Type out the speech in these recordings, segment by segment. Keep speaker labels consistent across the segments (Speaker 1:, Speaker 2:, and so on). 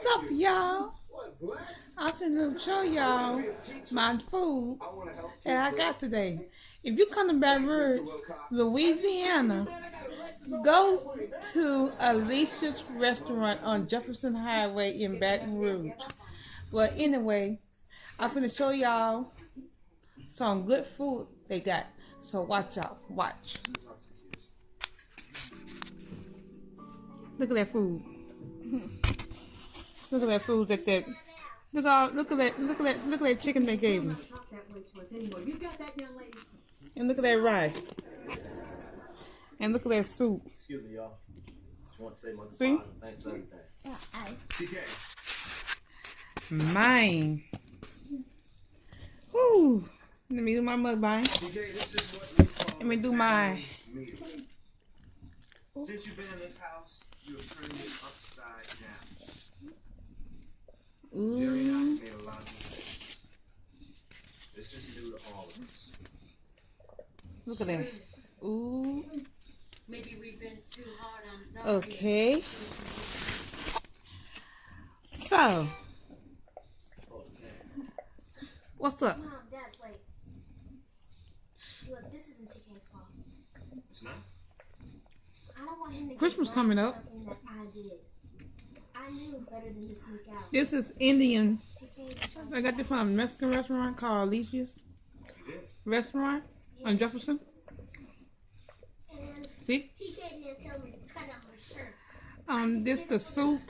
Speaker 1: What's up, y'all? I'm finna show y'all my food that I got today. If you come to Baton Rouge, Louisiana, go to Alicia's restaurant on Jefferson Highway in Baton Rouge. Well, anyway, I'm finna show y'all some good food they got. So watch out. Watch. Look at that food. Look at that food look at that chicken they gave me. And look at that rice. And look at that soup.
Speaker 2: Excuse me, y'all. Just want to say my
Speaker 1: See?
Speaker 2: Thanks for everything.
Speaker 1: Mine. Whoo. Let me do my mukbang. Let me do my.
Speaker 2: Since you've been in this house, you have turned it upside down.
Speaker 1: Ooh.
Speaker 2: Jerry and I have made a lot of mistakes. This is new to all of us.
Speaker 1: Look at that. Ooh.
Speaker 3: Maybe we've been too hard on some.
Speaker 1: Okay. So, what's up?
Speaker 4: Mom, Dad, wait. Look, this isn't TK's fault.
Speaker 2: It's not?
Speaker 4: I don't want him to
Speaker 1: Christmas
Speaker 4: get
Speaker 1: coming
Speaker 4: mad
Speaker 1: up.
Speaker 4: at something that I did. I knew better than to sneak out.
Speaker 1: This is Indian.
Speaker 4: TK was trying
Speaker 1: I got this from a Mexican restaurant called Alicia's
Speaker 2: You did?
Speaker 1: restaurant on Jefferson.
Speaker 4: and
Speaker 1: See?
Speaker 4: TK didn't tell me to cut out my shirt.
Speaker 1: This the soup.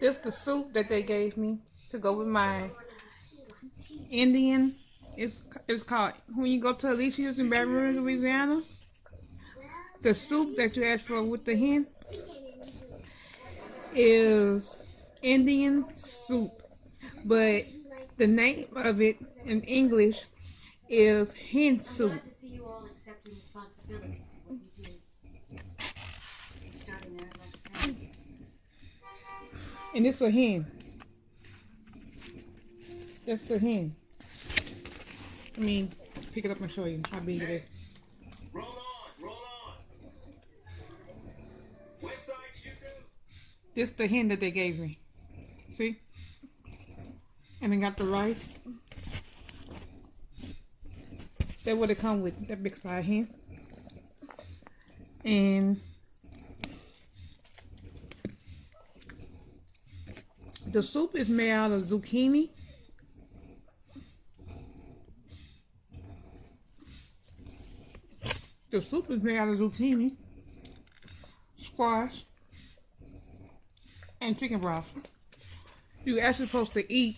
Speaker 1: This the soup that they gave me to go with my Indian. It's called, when you go to Alicia's in Baton Rouge, Louisiana, the soup that you ask for with the hen is Indian soup, but the name of it in English is hen
Speaker 3: I'm
Speaker 1: soup.
Speaker 3: glad to see you all accepting responsibility for what we did. Starting there like a parent.
Speaker 1: And it's a hen. That's the hen. I mean, pick it up and show you how big it is.
Speaker 2: Roll on, roll on. West side YouTube.
Speaker 1: This the hen that they gave me. See? And I got the rice. That's what it come with, that big side hen. And the soup is made out of zucchini. The soup is made out of zucchini, squash, and chicken broth. You're actually supposed to eat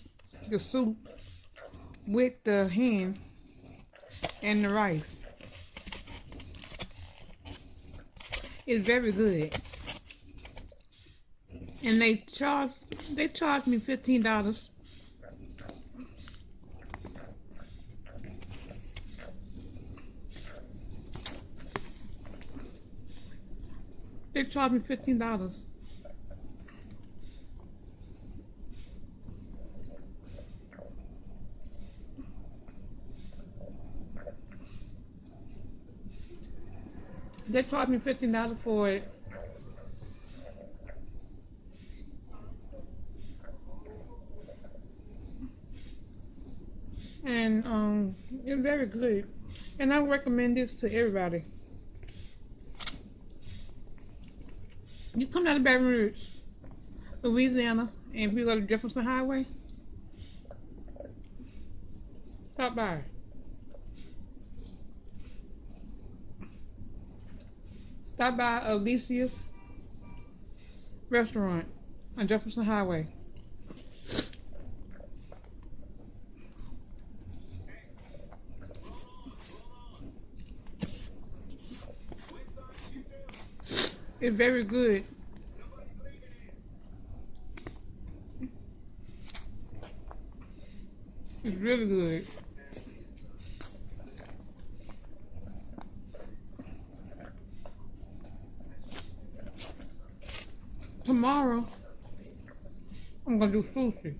Speaker 1: the soup with the hen and the rice. It's very good. And they charged me $15. They charged me $15. They charged me $15 for it. And it's very good. And I recommend this to everybody. You come down to Baton Rouge, Louisiana, and if you go to Jefferson Highway, stop by. Stop by Alicia's restaurant on Jefferson Highway. It's very good. It's really good. Tomorrow, I'm gonna do sushi.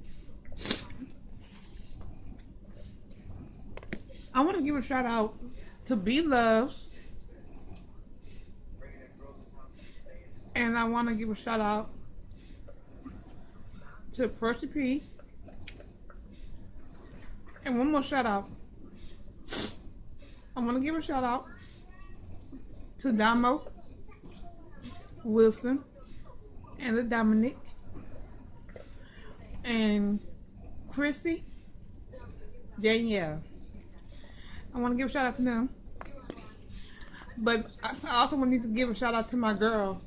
Speaker 1: I want to give a shout out to B Loves, and I want to give a shout out to Percy P. And one more shout out. I want to give a shout out to Damo, Wilson, and Dominic, and Chrissy, Danielle. I want to give a shout out to them. But I also want to give a shout out to my girl,